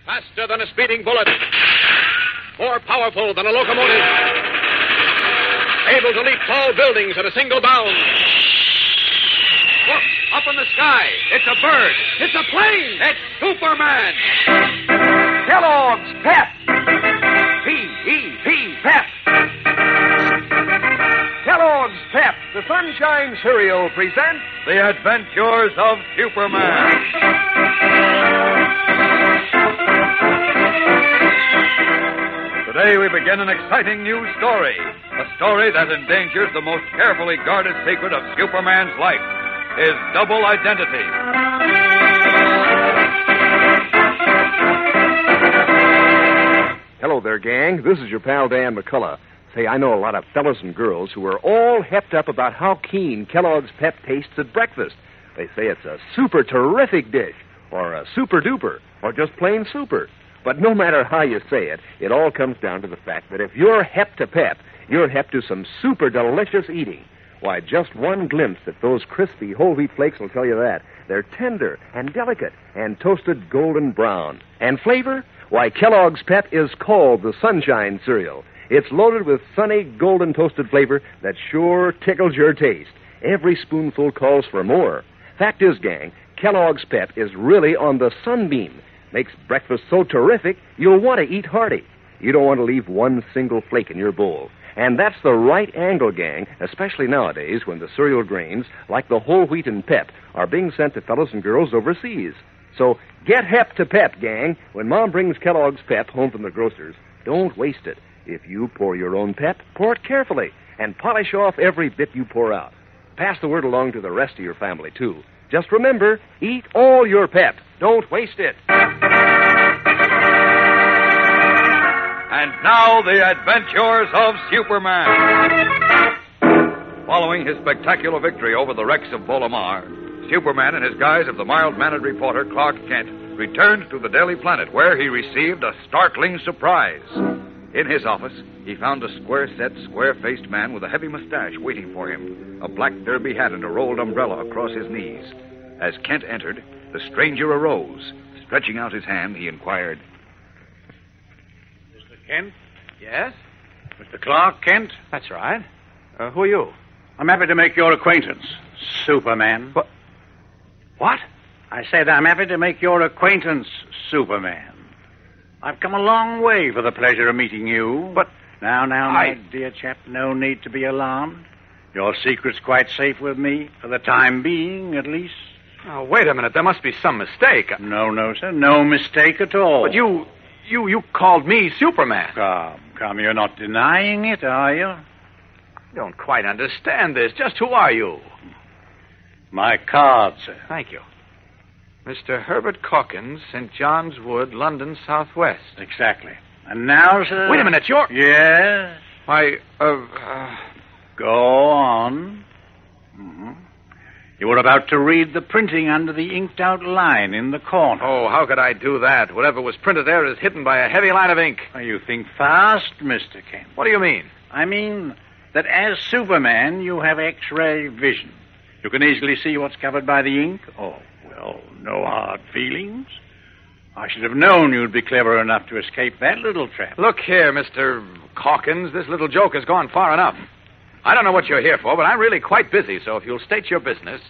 Faster than a speeding bullet. More powerful than a locomotive. Able to leap tall buildings at a single bound. Look, up in the sky. It's a bird. It's a plane. It's Superman. Kellogg's Pep. P-E-P, Pep. Kellogg's Pep, the Sunshine Cereal, presents The Adventures of Superman. Today we begin an exciting new story. A story that endangers the most carefully guarded secret of Superman's life, his double identity. Hello there, gang. This is your pal Dan McCullough. Say, I know a lot of fellas and girls who are all hepped up about how keen Kellogg's Pep tastes at breakfast. They say it's a super terrific dish, or a super duper, or just plain super. But no matter how you say it, it all comes down to the fact that if you're hep to Pep, you're hep to some super delicious eating. Why, just one glimpse at those crispy whole wheat flakes will tell you that. They're tender and delicate and toasted golden brown. And flavor? Why, Kellogg's Pep is called the Sunshine Cereal. It's loaded with sunny, golden toasted flavor that sure tickles your taste. Every spoonful calls for more. Fact is, gang, Kellogg's Pep is really on the sunbeam. Makes breakfast so terrific, you'll want to eat hearty. You don't want to leave one single flake in your bowl. And that's the right angle, gang, especially nowadays when the cereal grains, like the whole wheat and Pep, are being sent to fellas and girls overseas. So get hep to Pep, gang. When Mom brings Kellogg's Pep home from the grocer's, don't waste it. If you pour your own Pep, pour it carefully and polish off every bit you pour out. Pass the word along to the rest of your family, too. Just remember, eat all your Pep. Don't waste it. And now, the adventures of Superman. Following his spectacular victory over the wrecks of Bolomar, Superman, in his guise of the mild-mannered reporter Clark Kent, returned to the Daily Planet, where he received a startling surprise. In his office, he found a square-set, square-faced man with a heavy mustache waiting for him, a black derby hat and a rolled umbrella across his knees. As Kent entered, the stranger arose. Stretching out his hand, he inquired, Mr. Kent? Yes? Mr. Clark Kent? That's right. Who are you? I'm happy to make your acquaintance, Superman. What? I said I'm happy to make your acquaintance, Superman. I've come a long way for the pleasure of meeting you. But Now, my dear chap, no need to be alarmed. Your secret's quite safe with me, for the time being, at least. Oh, wait a minute. There must be some mistake. No, sir. No mistake at all. But you called me Superman. Come, you're not denying it, are you? I don't quite understand this. Just who are you? My card, sir. Thank you. Mr. Herbert Calkins, St. John's Wood, London, Southwest. Exactly. And now, sir... Wait a minute, you're... Yes? Why, Go on. Mm-hmm. You were about to read the printing under the inked-out line in the corner. Oh, how could I do that? Whatever was printed there is hidden by a heavy line of ink. You think fast, Mr. Kent. What do you mean? I mean that as Superman, you have X-ray vision. You can easily see what's covered by the ink. Oh, well, no hard feelings. I should have known you'd be clever enough to escape that little trap. Look here, Mr. Calkins. This little joke has gone far enough. I don't know what you're here for, but I'm really quite busy, so if you'll state your business...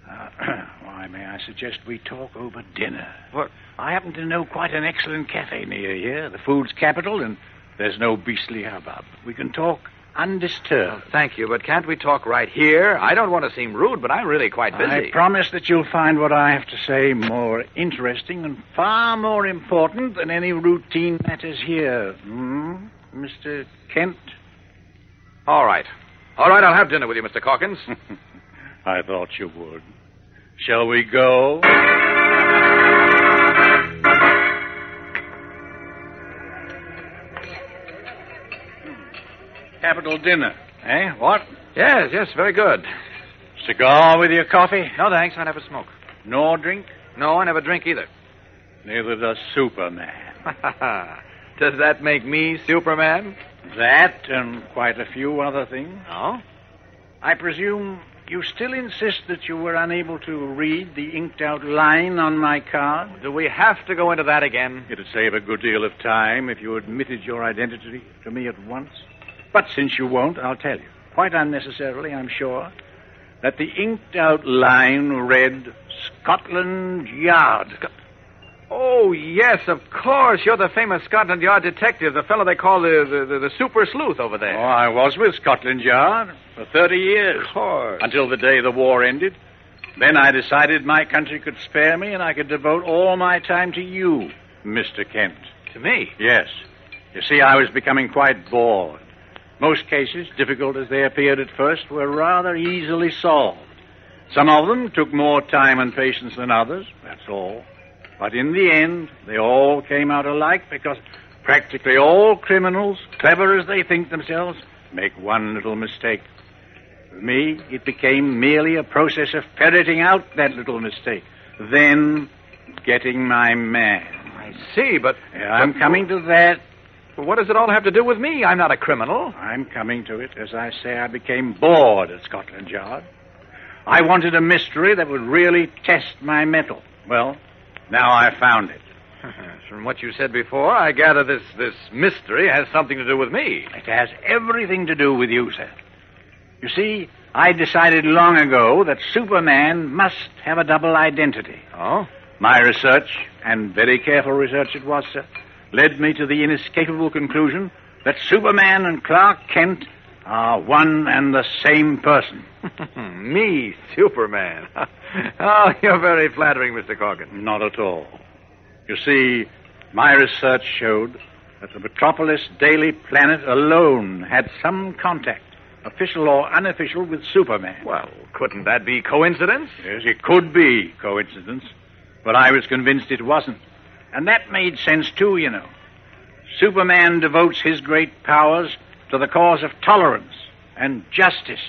Why, may I suggest we talk over dinner? What? I happen to know quite an excellent cafe near here, the food's capital, and there's no beastly hubbub. We can talk undisturbed. Oh, thank you, but can't we talk right here? I don't want to seem rude, but I'm really quite busy. I promise that you'll find what I have to say more interesting and far more important than any routine matters here. Mr. Kent? All right, I'll have dinner with you, Mr. Calkins. I thought you would. Shall we go? Capital dinner, eh? What? Yes, very good. Cigar with your coffee? No, thanks. I never smoke. Nor drink? No, I never drink either. Neither does Superman. Does that make me Superman? That and quite a few other things. Oh? I presume You still insist that you were unable to read the inked-out line on my card? Do we have to go into that again? It'd save a good deal of time if you admitted your identity to me at once. But since you won't, I'll tell you, quite unnecessarily, I'm sure, that the inked-out line read Scotland Yard. Oh, yes, of course. You're the famous Scotland Yard detective, the fellow they call the Super Sleuth over there. Oh, I was with Scotland Yard for 30 years. Of course. Until the day the war ended. Then I decided my country could spare me and I could devote all my time to you, Mr. Kent. To me? Yes. You see, I was becoming quite bored. Most cases, difficult as they appeared at first, were rather easily solved. Some of them took more time and patience than others, that's all. But in the end, they all came out alike because practically all criminals, clever as they think themselves, make one little mistake. With me, it became merely a process of ferreting out that little mistake, then getting my man. I see, but... I'm coming to that. What does it all have to do with me? I'm not a criminal. I'm coming to it. As I say, I became bored at Scotland Yard. I wanted a mystery that would really test my mettle. Well, now I found it. From what you said before, I gather this mystery has something to do with me. It has everything to do with you, sir. You see, I decided long ago that Superman must have a double identity. Oh? My research, and very careful research it was, sir, led me to the inescapable conclusion that Superman and Clark Kent are one and the same person. Me, Superman. Oh, you're very flattering, Mr. Corgan. Not at all. You see, my research showed that the Metropolis Daily Planet alone had some contact, official or unofficial, with Superman. Well, couldn't that be coincidence? Yes, it could be coincidence, but I was convinced it wasn't. And that made sense, too, you know. Superman devotes his great powers to the cause of tolerance and justice.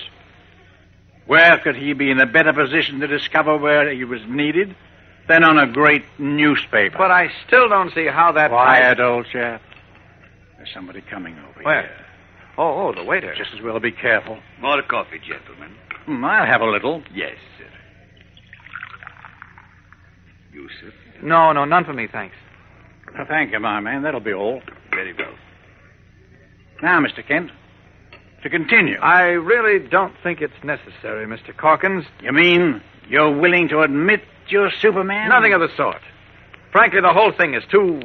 Where could he be in a better position to discover where he was needed than on a great newspaper? But I still don't see how that... Quiet, old chap. There's somebody coming over Where? here. Oh, the waiter. Just as well be careful. More coffee, gentlemen. I'll have a little. Yes, sir. You, sir? No, none for me, thanks. Thank you, my man. That'll be all. Very well. Now, Mr. Kent, to continue. I really don't think it's necessary, Mr. Corkins. You mean you're willing to admit you're Superman? Nothing of the sort. Frankly, the whole thing is too...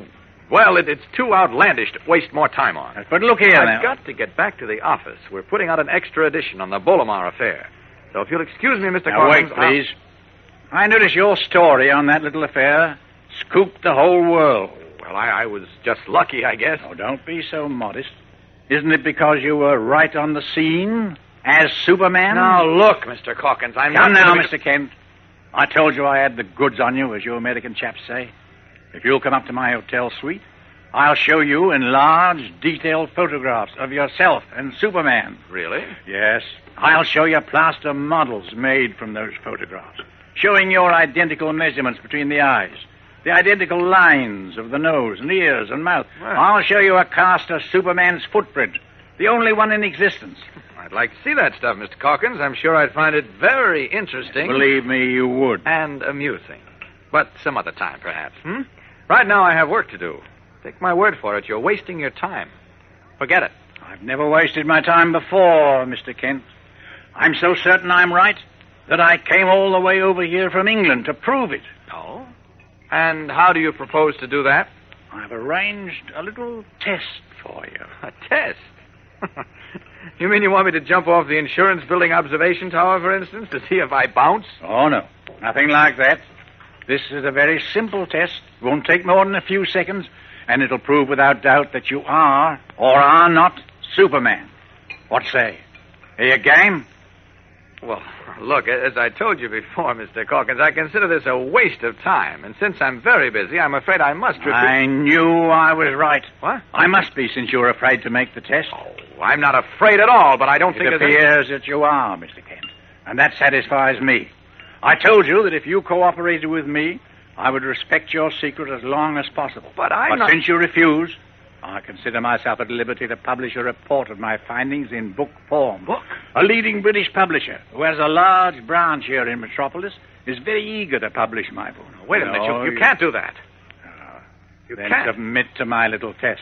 Well, it's too outlandish to waste more time on. But look here now. I've got to get back to the office. We're putting out an extra edition on the Bolomar affair. So if you'll excuse me, Mr. Now, Corkins... wait, please. I notice your story on that little affair scooped the whole world. Well, I was just lucky, I guess. Oh, don't be so modest. Isn't it because you were right on the scene as Superman? Now, look, Mr. Corkins, I'm Come not... now, gonna be- Mr. Kent. I told you I had the goods on you, as you American chaps say. If you'll come up to my hotel suite, I'll show you enlarged, detailed photographs of yourself and Superman. Really? Yes. I'll show you plaster models made from those photographs, showing your identical measurements between the eyes, the identical lines of the nose and ears and mouth. Well. I'll show you a cast of Superman's footprint, the only one in existence. I'd like to see that stuff, Mr. Corkins. I'm sure I'd find it very interesting. Believe me, you would. And amusing. But some other time, perhaps. Right now, I have work to do. Take my word for it, you're wasting your time. Forget it. I've never wasted my time before, Mr. Kent. I'm so certain I'm right that I came all the way over here from England to prove it. Oh? And how do you propose to do that? I've arranged a little test for you. A test? You mean you want me to jump off the insurance building observation tower, for instance, to see if I bounce? Oh, no. Nothing like that. This is a very simple test. It won't take more than a few seconds, and it'll prove without doubt that you are or are not Superman. What say? Are you game? Well, look, as I told you before, Mr. Corkins, I consider this a waste of time. And since I'm very busy, I'm afraid I must refuse. I knew I was right. What? I must be, since you're afraid to make the test. Oh, I'm not afraid at all, but I don't think It appears that you are, Mr. Kent. And that satisfies me. I told you that if you cooperated with me, I would respect your secret as long as possible. But I'm But not... since you refuse, I consider myself at liberty to publish a report of my findings in book form. Book? A leading British publisher who has a large branch here in Metropolis is very eager to publish my book. Wait a minute. You can't do that. You Then can't. submit to my little test.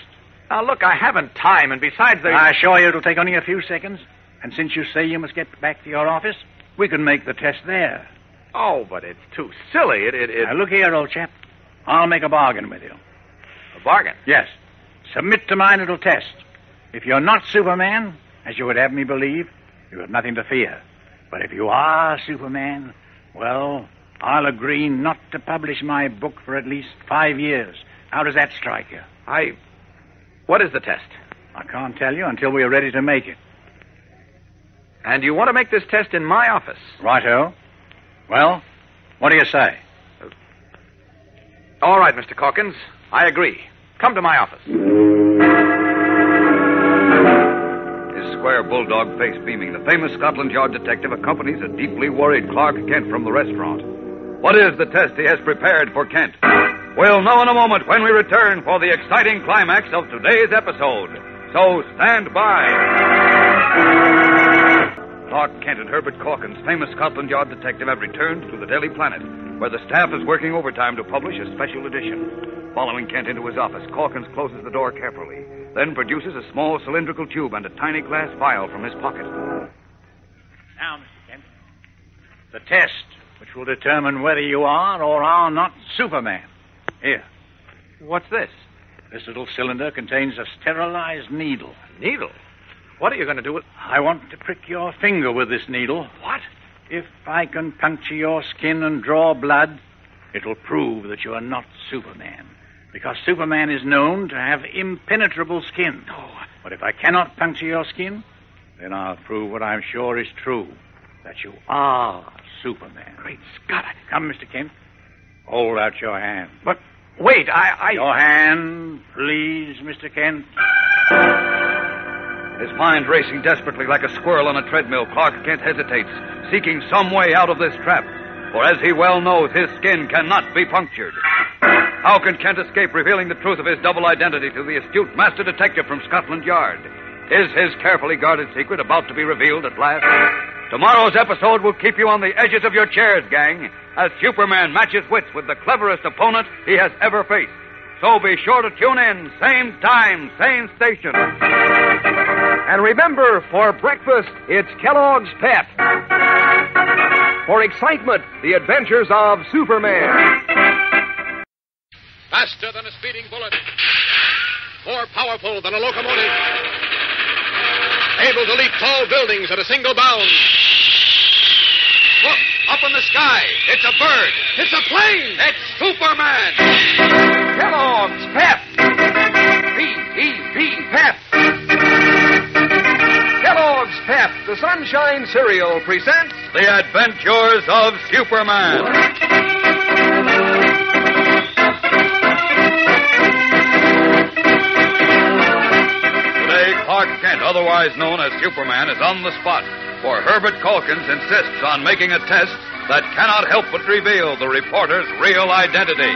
Now, look, I haven't time, and besides there's... I assure you it'll take only a few seconds. And since you say you must get back to your office, we can make the test there. Oh, but it's too silly. Now, look here, old chap. I'll make a bargain with you. A bargain? Yes. Submit to my little test. If you're not Superman, as you would have me believe, you have nothing to fear. But if you are Superman, well, I'll agree not to publish my book for at least 5 years. How does that strike you? What is the test? I can't tell you until we are ready to make it. And you want to make this test in my office? Righto. Well, what do you say? All right, Mr. Calkins. I agree. Come to my office. His square bulldog face beaming, the famous Scotland Yard detective accompanies a deeply worried Clark Kent from the restaurant. What is the test he has prepared for Kent? We'll know in a moment when we return for the exciting climax of today's episode. So stand by. Clark Kent and Herbert Calkins, famous Scotland Yard detective, have returned to the Daily Planet, where the staff is working overtime to publish a special edition. Following Kent into his office, Calkins closes the door carefully, then produces a small cylindrical tube and a tiny glass vial from his pocket. Now, Mr. Kent, the test which will determine whether you are or are not Superman. Here. What's this? This little cylinder contains a sterilized needle. Needle? What are you going to do with... I want to prick your finger with this needle. What? If I can puncture your skin and draw blood, it'll prove that you are not Superman. Because Superman is known to have impenetrable skin. Oh. But if I cannot puncture your skin, then I'll prove what I'm sure is true, that you are Superman. Great Scott. Come, Mr. Kent. Hold out your hand. But wait, Your hand, please, Mr. Kent. His mind racing desperately like a squirrel on a treadmill, Clark Kent hesitates, seeking some way out of this trap. For as he well knows, his skin cannot be punctured. How can Kent escape revealing the truth of his double identity to the astute master detective from Scotland Yard? Is his carefully guarded secret about to be revealed at last? Tomorrow's episode will keep you on the edges of your chairs, gang, as Superman matches wits with the cleverest opponent he has ever faced. So be sure to tune in, same time, same station. And remember, for breakfast, it's Kellogg's Pep. For excitement, the adventures of Superman. Faster than a speeding bullet. More powerful than a locomotive. Able to leap tall buildings at a single bound. Look, up in the sky. It's a bird. It's a plane. It's Superman. Kellogg's Pep. P-E-P, Pep. Kellogg's Pep, the Sunshine Cereal, presents The Adventures of Superman. Today, Clark Kent, otherwise known as Superman, is on the spot, for Herbert Calkins insists on making a test that cannot help but reveal the reporter's real identity.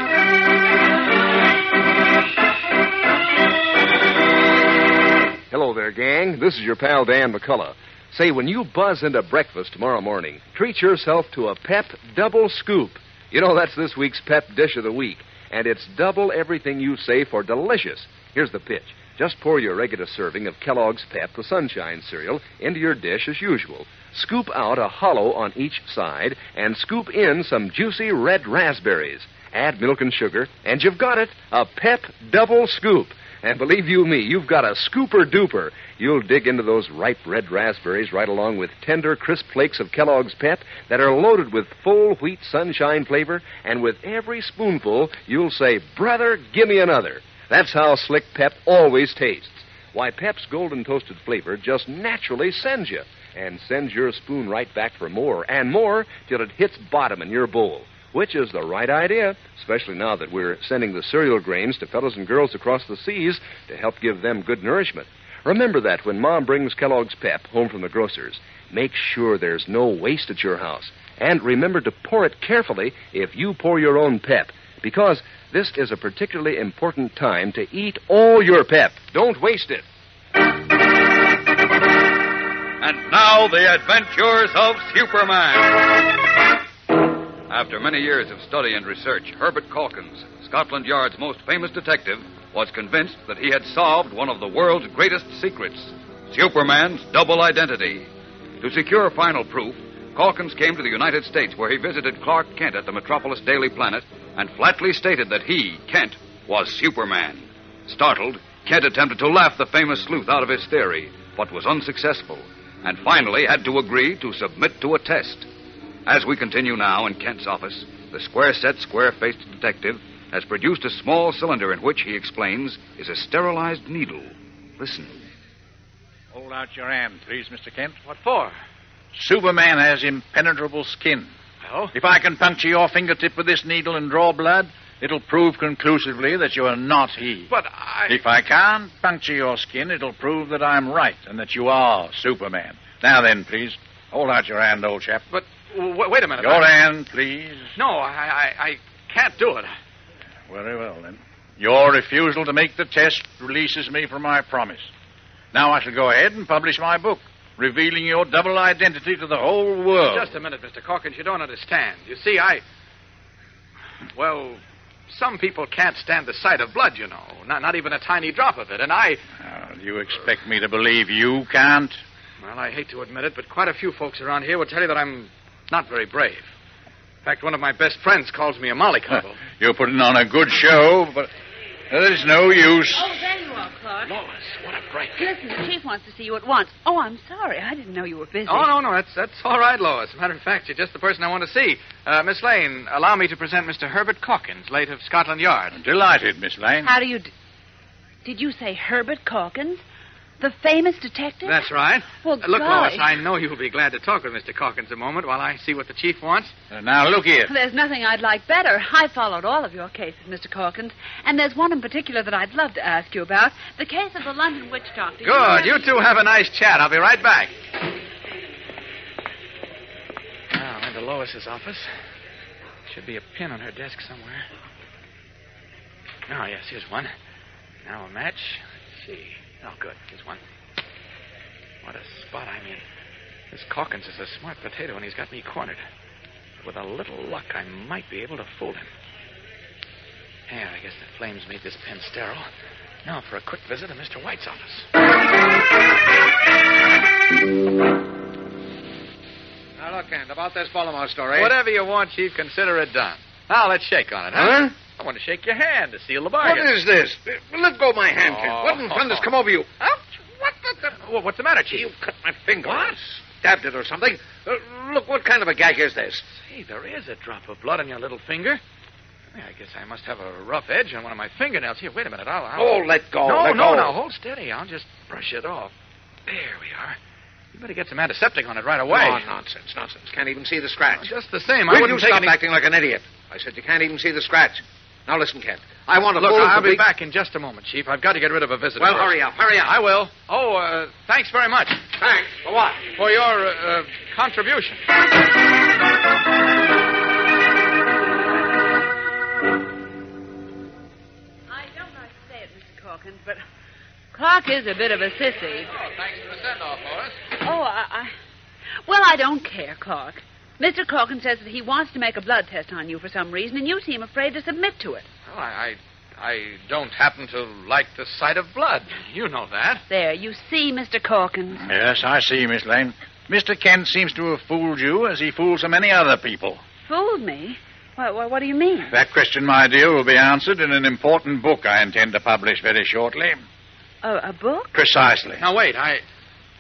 Hello there, gang. This is your pal Dan McCullough. Say, when you buzz into breakfast tomorrow morning, treat yourself to a Pep Double Scoop. You know, that's this week's Pep Dish of the Week, and it's double everything you say for delicious. Here's the pitch. Just pour your regular serving of Kellogg's Pep, the Sunshine Cereal, into your dish as usual. Scoop out a hollow on each side and scoop in some juicy red raspberries. Add milk and sugar, and you've got it, a Pep Double Scoop. And believe you me, you've got a scooper duper. You'll dig into those ripe red raspberries right along with tender, crisp flakes of Kellogg's Pep that are loaded with full wheat sunshine flavor, and with every spoonful, you'll say, "Brother, give me another." That's how slick Pep always tastes. Why, Pep's golden toasted flavor just naturally sends you, and sends your spoon right back for more and more till it hits bottom in your bowl. Which is the right idea, especially now that we're sending the cereal grains to fellows and girls across the seas to help give them good nourishment. Remember that when Mom brings Kellogg's Pep home from the grocer's. Make sure there's no waste at your house. And remember to pour it carefully if you pour your own Pep, because this is a particularly important time to eat all your pep. Don't waste it. And now, the adventures of Superman. After many years of study and research, Herbert Calkins, Scotland Yard's most famous detective, was convinced that he had solved one of the world's greatest secrets, Superman's double identity. To secure final proof, Calkins came to the United States, where he visited Clark Kent at the Metropolis Daily Planet and flatly stated that he, Kent, was Superman. Startled, Kent attempted to laugh the famous sleuth out of his theory, but was unsuccessful, and finally had to agree to submit to a test. As we continue now in Kent's office, the square-set, square-faced detective has produced a small cylinder in which, he explains, is a sterilized needle. Listen. Hold out your hand, please, Mr. Kent. What for? Superman has impenetrable skin. Well? If I can puncture your fingertip with this needle and draw blood, it'll prove conclusively that you are not he. But I... If I can't puncture your skin, it'll prove that I'm right and that you are Superman. Now then, please, hold out your hand, old chap. But, wait a minute. Your hand, please. No, I can't do it. Very well, then. Your refusal to make the test releases me from my promise. Now I shall go ahead and publish my book, revealing your double identity to the whole world. Just a minute, Mr. Calkins. You don't understand. You see, Well, some people can't stand the sight of blood, you know. Not even a tiny drop of it, and I... Do you expect me to believe you can't? Well, I hate to admit it, but quite a few folks around here will tell you that I'm not very brave. In fact, one of my best friends calls me a mollycoddle. You're putting on a good show, but there's no use. Oh, there you are, Clark. Lois, what a break. Listen, the chief wants to see you at once. Oh, I'm sorry. I didn't know you were busy. Oh, no, that's all right, Lois. Matter of fact, you're just the person I want to see. Miss Lane, allow me to present Mr. Herbert Calkins, late of Scotland Yard. I'm delighted, Miss Lane. How do you... Did you say Herbert Calkins? The famous detective? That's right. Well, Look, golly. Lois, I know you'll be glad to talk with Mr. Calkins a moment while I see what the chief wants. Now, look here. There's nothing I'd like better. I followed all of your cases, Mr. Calkins, and there's one in particular that I'd love to ask you about. The case of the London witch doctor. Good. You two have a nice chat. I'll be right back. Now, I'm into Lois's office. Should be a pin on her desk somewhere. Oh, yes, here's one. Now a match. Let's see. Oh, good. Here's one. What a spot I'm in. This Calkins is a smart potato, and he's got me cornered. With a little luck, I might be able to fool him. Yeah, I guess the flames made this pen sterile. Now for a quick visit to Mr. White's office. Now, look, Kent, about this Baltimore story. Whatever you want, Chief, consider it done. Now, let's shake on it, huh? I want to shake your hand to seal the bargain. What is this? Let go of my hand, Kent. What in thunder's come over you? Ouch! What the... Well, what's the matter, Chief? You cut my finger. What? Stabbed it or something. Look, what kind of a gag is this? Say, there is a drop of blood on your little finger. Yeah, I guess I must have a rough edge on one of my fingernails. Here, wait a minute. I'll... Oh, let go. No, let go. no, hold steady. I'll just brush it off. There we are. You better get some antiseptic on it right away. Oh, nonsense. Can't even see the scratch. Just the same, Will I you wouldn't take stop any... acting like an idiot? I said you can't even see the scratch. Now, listen, Kent. I want to... Look, I'll be back in just a moment, Chief. I've got to get rid of a visitor. Well, first. hurry up. I will. Oh, thanks very much. Thanks. For what? For your, contribution. I don't like to say it, Mr. Calkins, but Clark is a bit of a sissy. Oh, thanks for the send-off, Lois. Oh, Well, I don't care, Clark. Mr. Calkins says that he wants to make a blood test on you for some reason, and you seem afraid to submit to it. Well, I don't happen to like the sight of blood. You know that. There, you see, Mr. Calkins. Yes, I see, Miss Lane. Mr. Kent seems to have fooled you as he fools so many other people. Fooled me? What do you mean? That question, my dear, will be answered in an important book I intend to publish very shortly. A book? Precisely. Now, wait.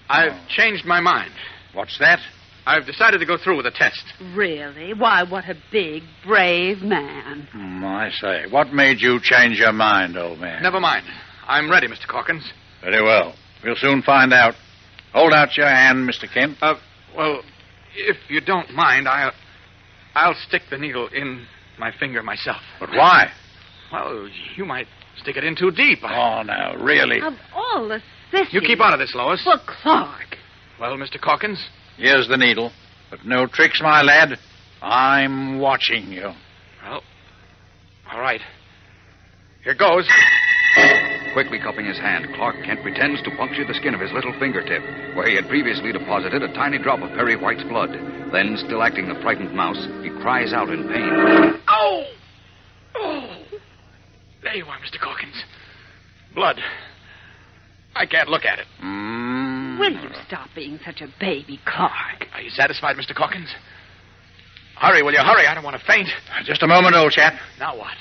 I've changed my mind. What's that? I've decided to go through with the test. Really? Why, what a big, brave man. I say. What made you change your mind, old man? Never mind. I'm ready, Mr. Calkins. Very well. We'll soon find out. Hold out your hand, Mr. Kent. Well, if you don't mind, I'll stick the needle in my finger myself. But why? Well, you might stick it in too deep. Oh, now, really? Of all the sissies... You keep out of this, Lois. Well, Clark. Well, Mr. Calkins? Here's the needle. But no tricks, my lad. I'm watching you. Well, All right. Here goes. Quickly cupping his hand, Clark Kent pretends to puncture the skin of his little fingertip, where he had previously deposited a tiny drop of Perry White's blood. Then, still acting the frightened mouse, he cries out in pain. Oh! Oh! There you are, Mr. Corkins. Blood. I can't look at it. Will you stop being such a baby, Clark? Are you satisfied, Mr. Corkins? Hurry, will you? Hurry. I don't want to faint. Just a moment, old chap. Now what?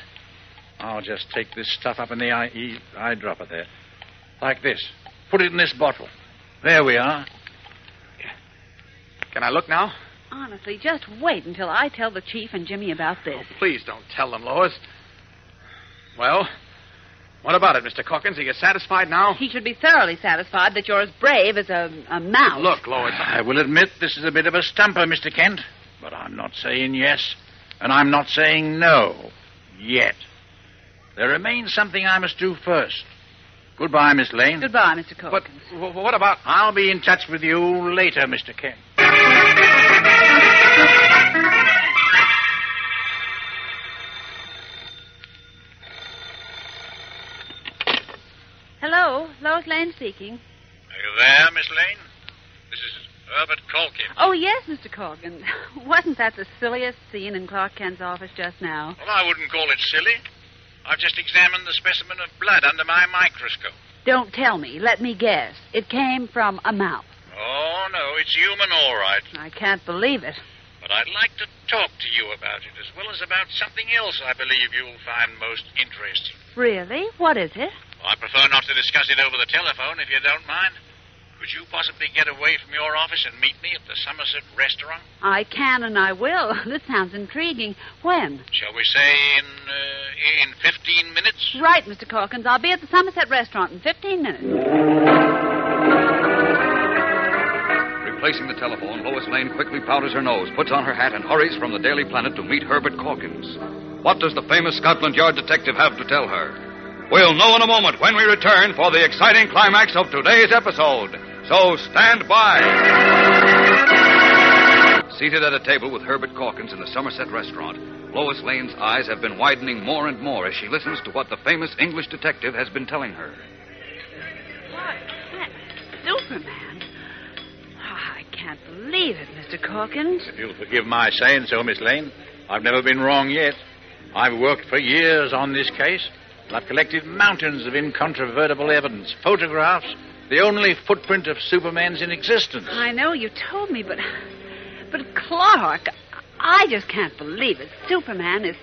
I'll just take this stuff up in the eyedropper there. Like this. Put it in this bottle. There we are. Can I look now? Honestly, just wait until I tell the chief and Jimmy about this. Oh, please don't tell them, Lois. Well, what about it, Mr. Corkins? Are you satisfied now? He should be thoroughly satisfied that you're as brave as a mouse. Look, Lois. I will admit this is a bit of a stumper, Mr. Kent. But I'm not saying yes, and I'm not saying no. Yet. There remains something I must do first. Goodbye, Miss Lane. Goodbye, Mr. Corkins. But what about... I'll be in touch with you later, Mr. Kent. Hello, Lois Lane speaking. Are you there, Miss Lane? This is Herbert Colkin. Oh, yes, Mr. Corkins. Wasn't that the silliest scene in Clark Kent's office just now? Well, I wouldn't call it silly. I've just examined the specimen of blood under my microscope. Don't tell me. Let me guess. It came from a mouse. Oh, no, it's human, all right. I can't believe it. But I'd like to talk to you about it, as well as about something else I believe you'll find most interesting. Really? What is it? Well, I prefer not to discuss it over the telephone, if you don't mind. Could you possibly get away from your office and meet me at the Somerset restaurant? I can and I will. This sounds intriguing. When? Shall we say in 15 minutes? Right, Mr. Corkins. I'll be at the Somerset restaurant in 15 minutes. Replacing the telephone, Lois Lane quickly powders her nose, puts on her hat, and hurries from the Daily Planet to meet Herbert Corkins. What does the famous Scotland Yard detective have to tell her? We'll know in a moment when we return for the exciting climax of today's episode. So stand by. Seated at a table with Herbert Corkins in the Somerset restaurant, Lois Lane's eyes have been widening more and more as she listens to what the famous English detective has been telling her. What? Superman? Oh, I can't believe it, Mr. Corkins. If you'll forgive my saying so, Miss Lane, I've never been wrong yet. I've worked for years on this case. I've collected mountains of incontrovertible evidence, photographs, the only footprint of Superman's in existence. I know you told me, but Clark, I just can't believe it. Superman is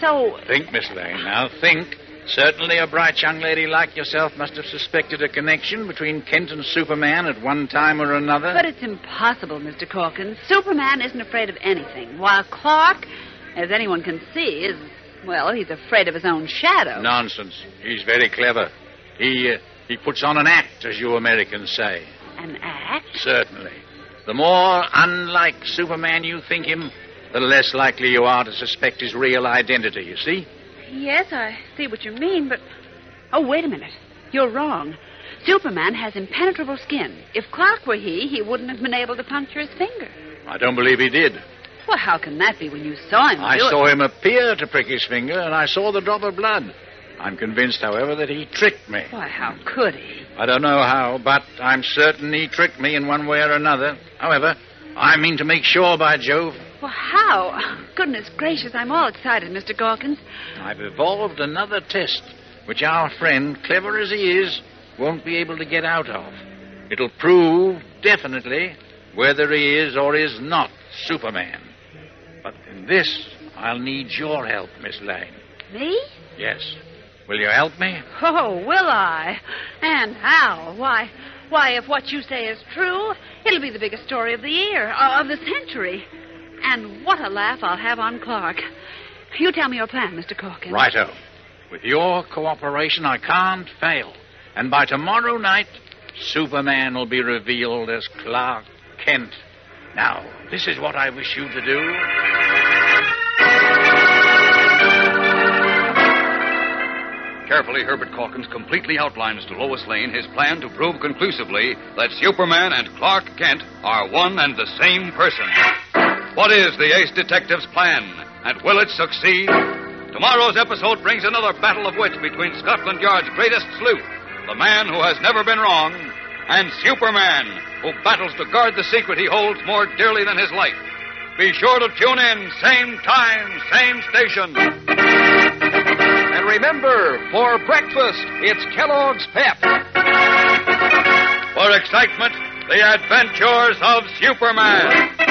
so... Think, Miss Lane, now think. Certainly a bright young lady like yourself must have suspected a connection between Kent and Superman at one time or another. But it's impossible, Mr. Corkins. Superman isn't afraid of anything, while Clark, as anyone can see, is... Well, he's afraid of his own shadow. Nonsense. He's very clever. He puts on an act, as you Americans say. An act? Certainly. The more unlike Superman you think him, the less likely you are to suspect his real identity, you see? Yes, I see what you mean, but... Oh, wait a minute. You're wrong. Superman has impenetrable skin. If Clark were he wouldn't have been able to puncture his finger. I don't believe he did. Well, how can that be when you saw him I do it? saw him appear to prick his finger, and I saw the drop of blood. I'm convinced, however, that he tricked me. Why, how could he? I don't know how, but I'm certain he tricked me in one way or another. However, I mean to make sure, by Jove. Well, how? Goodness gracious, I'm all excited, Mr. Corkins. I've evolved another test, which our friend, clever as he is, won't be able to get out of. It'll prove, definitely, whether he is or is not Superman. But in this, I'll need your help, Miss Lane. Me? Yes. Will you help me? Oh, will I? And how? Why, if what you say is true, it'll be the biggest story of the year, of the century. And what a laugh I'll have on Clark. You tell me your plan, Mr. Corkins. Righto. With your cooperation, I can't fail. And by tomorrow night, Superman will be revealed as Clark Kent. Now, this is what I wish you to do. Carefully, Herbert Corkins completely outlines to Lois Lane his plan to prove conclusively that Superman and Clark Kent are one and the same person. What is the ace detective's plan, and will it succeed? Tomorrow's episode brings another battle of wits between Scotland Yard's greatest sleuth, the man who has never been wrong, and Superman, who battles to guard the secret he holds more dearly than his life. Be sure to tune in, same time, same station. And remember, for breakfast, it's Kellogg's Pep. For excitement, the adventures of Superman.